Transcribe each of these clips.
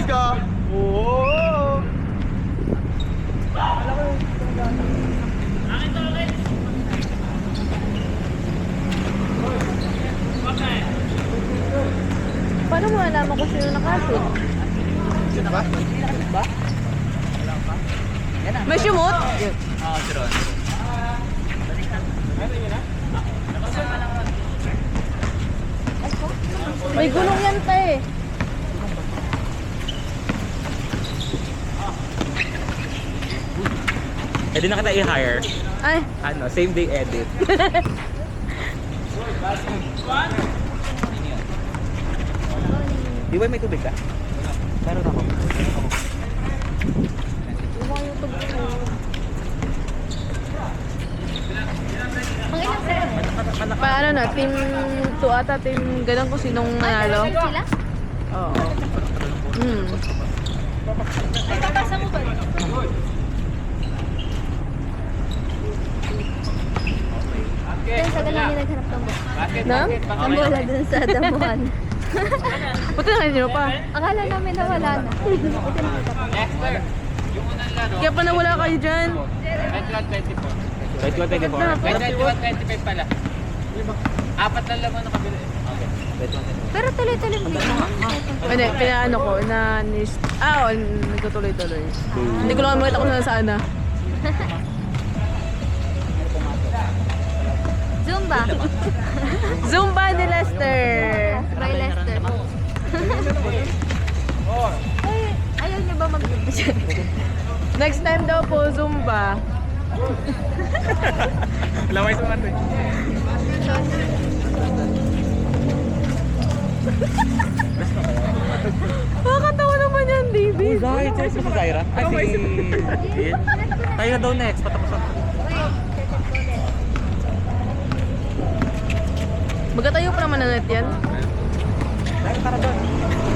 Nag-practice ka? Oo. Paano mo alaman kung sino nakashoot? Sino ba? Ba? May sumot? Oo, siro. May gulong yan pa eh. Pwede na kita i-hire. Ay, Ano, same day edit. Di ba may tubig ka? Meron ako. yung YouTube ko. Ang ilang sir? Paano na? Team 2 ata, team ganun kung sinong nanalo. Sila? Oo. Hmm. Ay, papasa mo ba? Dun sa ganun yung naghanap ng bola. Na? Ang bola dun sa damuhan. Buti na kayo pa. Akala namin na wala na. Buti nakita pa. Kaya pa nawala kayo dyan. 21-24. 21-25 pala. Apat lang laman ng kabila. Okay. 21-24. Pero tuloy-tuloy mo dito. Hindi, pinaano ko, oo, nagtutuloy-tuloy. Hindi ko lang makita kung saan na. Zumba. Zumba ni Lester. By Lester. Ay, ayaw niyo ba mag-zumba siya? Next time daw po, Zumba. Laway sa mga Nakakatawa naman yan, David. Right, si Zaira. Ay, si... Tayo na daw next. Patapos ako. Magkatayo pa naman na net yan. Tayo, tara doon.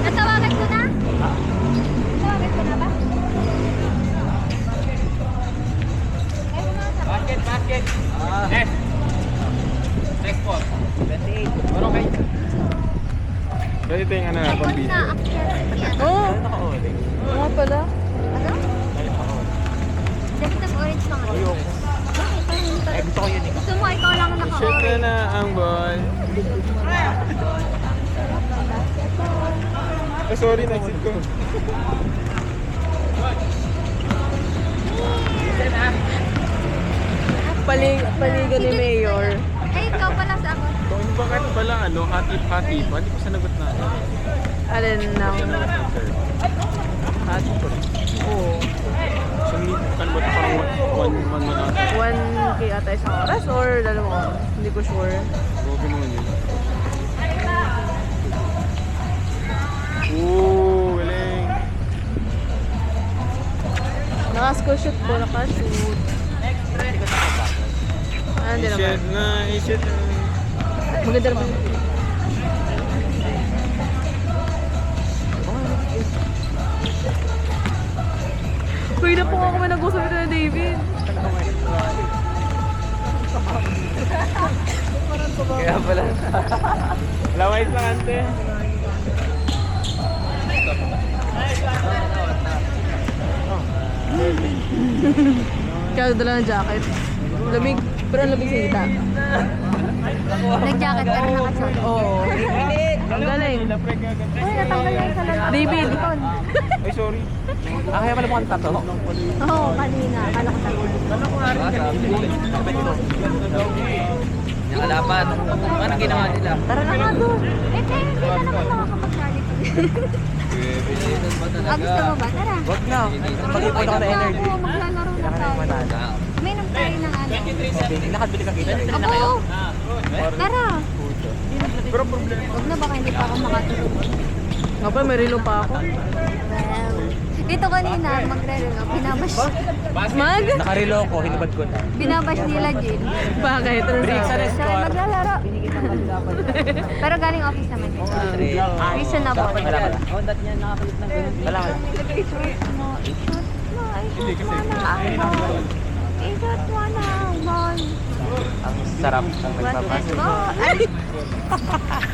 Natawagan ko na? Natawagan ko na ba? Basket. Next. Next po. 28. Parang kayo. Ganito yung ano na, Ay, pambili. na akyat. Oo. Tayo naka-on. Oo nga pala. Ano? Tayo naka-on. Dapat nag-orange lang ako. Ayoko. Bakit? Parang hindi pa- Eh, gusto ko yun eh. Gusto mo, ikaw lang ang Shoot naka-orange. na ang ball. Oh, sorry, na-exit ko. Paligo ni Mayor. Eh, ikaw pala sa ako. Kung bakit pala ano, hati-hati pa, hindi ko sanagot na. Alin ng... Hati ko rin. Oo. So, kan ba ito parang one man ata? 1K ata isang oras or dalawa? Hindi ko sure. Grabe naman yun. Ooh, galing. Naka-school shoot po, naka-shoot. Ah, hindi naman. I-shoot na, i-shoot na. Maganda naman. Uy, na po ako nag-usap ito na David. Kaya pala. Laway lang ante. Kaya dala ng jacket. Lamig, pero ang lamig sa hita. Nag-jacket pero naka-short. Oo. Ang galing. Uy, natanggal na yung salat. David. Ay, sorry. Ah, kaya pala mukhang tato. Oo, kanina. Akala ko tayo. Yung kalaban. Anong ginawa nila? Tara na nga doon. Eh, tayo, hindi na naman nakakapag-charlie. Gusto mo ba? Tara. Wag na. Mag-ipon ako na energy. Oo, maglalaro na tayo. Uminom tayo ng ano. Nakabili ka kita. Ako! Tara! Pero problema. Huwag na baka hindi pa ako makatulog. Nga pa, may relo pa ako. Well, dito kanina, magre-relo. Mag? Nakarelo ko, hinubad ko na. Binabash nila, Jill. Bakit? Ano sabi? Sabi, maglalaro. Pero galing office naman yun. Reasonable. Wala ka. Wala ka. I-shoot mo na, ball. Masarap siyang Let's nagpapas. go. Ay.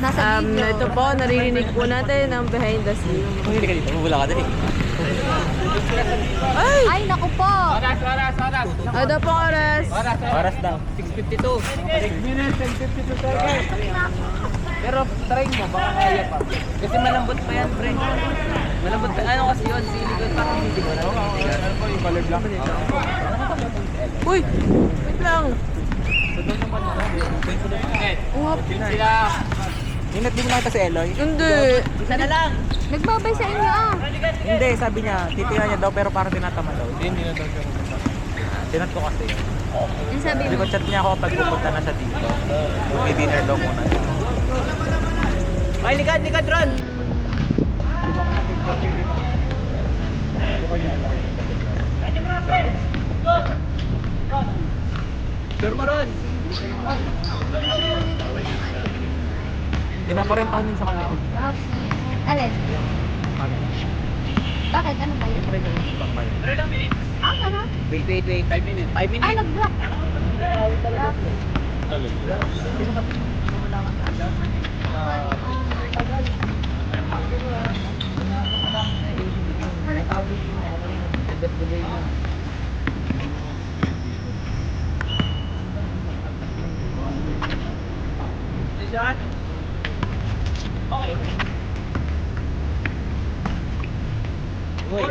Nasa video. Ito po, naririnig po natin ang behind the scene. Kung hindi ka dito, mabula ka dali. Ay! Ay, naku po. Ano po oras? Oras daw. 6:52. 6 minutes and 52 seconds. Pero try mo, baka kaya pa. Kasi malambot pa yan, pre. Malambot pa. Ano kasi yun? Silicone pa kung hindi mo lang. Uy! Wait lang. Ingat din mo nakita si Eloy? Hindi. Isa na lang. Nagbabay sa inyo ah. Hindi, sabi niya, titira niya daw pero parang tinatama daw. Hindi na daw siya. Tinat ko kasi. Yung sabi Hindi mo. ko chat niya ako pag pupunta na siya dito. May dinner daw muna siya. Ay, likad, Ron! Sir Maron! Hindi pa rin panin sa kanila. Alin? Bakit? Ano ba yun? Ah, ano? Wait. 5 minutes. 5 minutes. Ay, nag-block. Uy.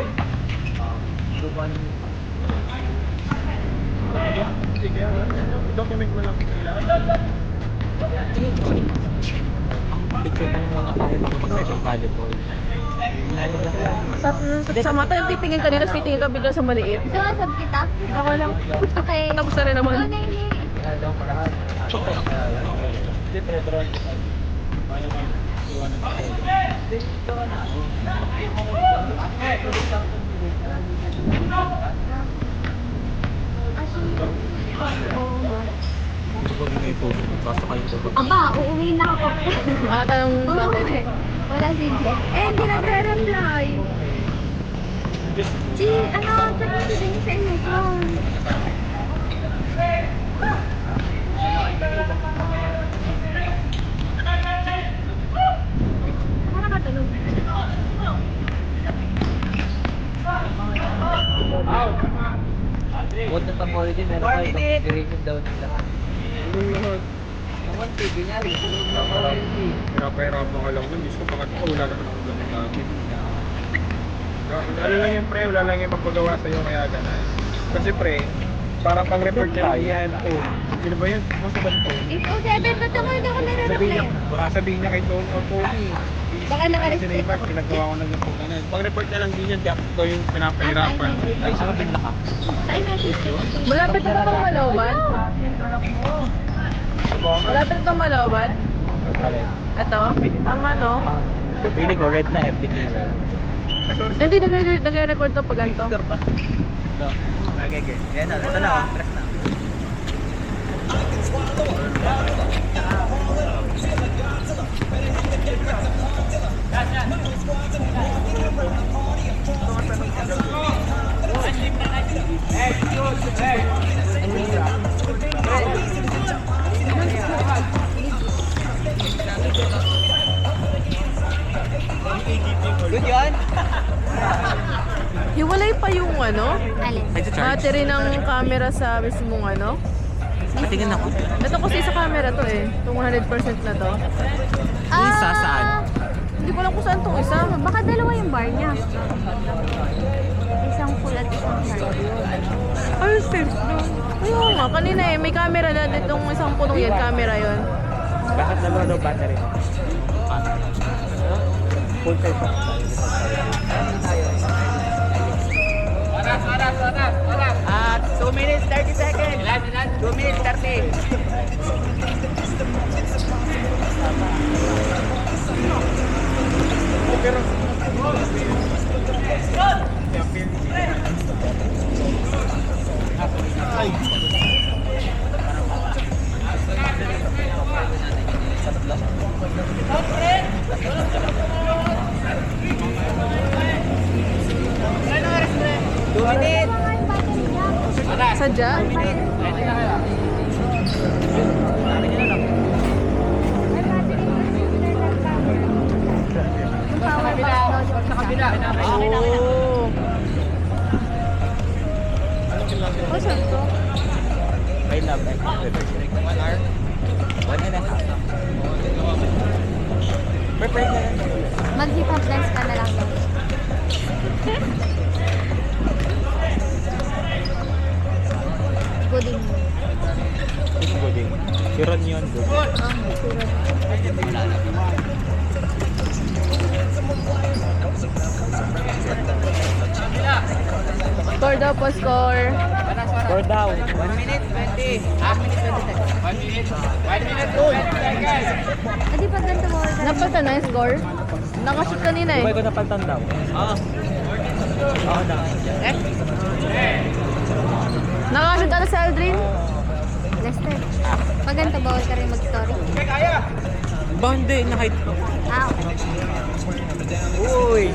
Document mo lang. Picture tayo mga tayo bago mag-session volleyball. Sa mata yung titingin kanina, titingin ka bigla sa maliit. Sumasab kita? Ako lang. Okay. Tapos na rin naman. Okay, Aba, uuwi na ako. Wala tayong Uuwi. Wala si Jen. Eh, hindi nagre-reply. Si, ano, sabi din sa inyo ko. Ano ka tulog? Huwag na pang-holiday, meron kayo i-review daw nila. Naman, ganyan. Hirap-hirap ka lang nun. Diyos ko, bakit ko wala ka naman ganun namin. Ano lang yung pre, wala lang yung magpagawa sa'yo kaya gano'n. Kasi pre, parang pang-report niya lang yan. Oh, sino ba yun? Ano ba ito? 807, ba't ako hindi ako nare-reply? Baka sabihin niya kay Tony o Tony. Baka nakalis Kasi na iba, pinagawa ko na lang po ganun. Pang-report niya lang din yan, di ako yung pinapahirapan. Ay, saan ka ka? Sa message ko. Malapit na itong Malauban? Malapit na itong Malauban? Ito? Ang ano? Feeling ko red na FDP. Hindi, nag-record to pag ganito. Okay. Yan na, ito na. Press na. Good yun? Hiwalay pa yung ano? Alin? Ay, sa charge. Battery ng camera sa mismong ano? Tingin ako. Ito kasi sa camera to eh. Itong 100% na to. Yung isa saan? Hindi ko alam kung saan itong isa. Baka dalawa yung bar niya. Isang full at isang hard. Ay, safe no. Ayun nga, kanina eh. May camera na. Itong isang punong yan, camera yon. Bakit dalawa daw battery? Full size ako. Oras. 2 minutes, 30 seconds. 2 minutes, 30. Sadya? up and reverse. 1 hour? 1.5. Prepare na lang. Mag-hip hop dance ka na lang daw. Gooding mo. Ito buding. Si Ron yun. Score daw po, score. Score daw. 1 minute 20. Half minute 20 seconds. 1 minute. 1 minute 20 seconds. Adi pag ganito mo. Napalta na yung score? Nakashoot kanina eh. Ibay ko napaltan daw. Oo. Oo daw. Nakashoot ata si Aldrin? Lester. Pag ganito, bawal ka rin mag-story. Ba hindi, nakahit ko. Ah, okay. Uy!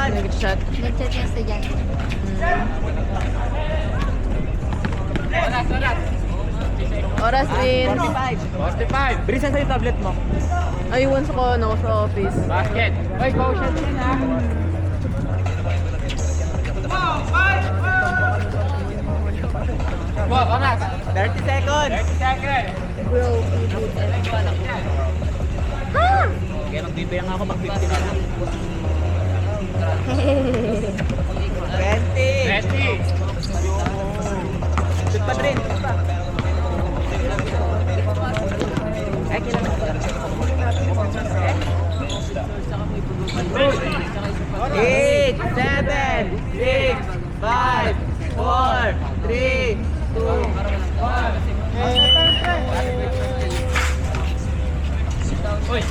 Nag-shot. Nag-chat yung estudyante. Oras din. 45. Bilisan sa'yo tablet mo. Ayun sa ko, no, sa office. Basket. Uy, go shot yan ha. Wow, oras. 30 seconds. 30 seconds. Bro, Kaya magbibigyan ako mag-50 na lang. 20. 20. Shoot pa rin. Ay, kailangan ko. 8, 7, 6, 5, 4, 3, 2, 1. Uy!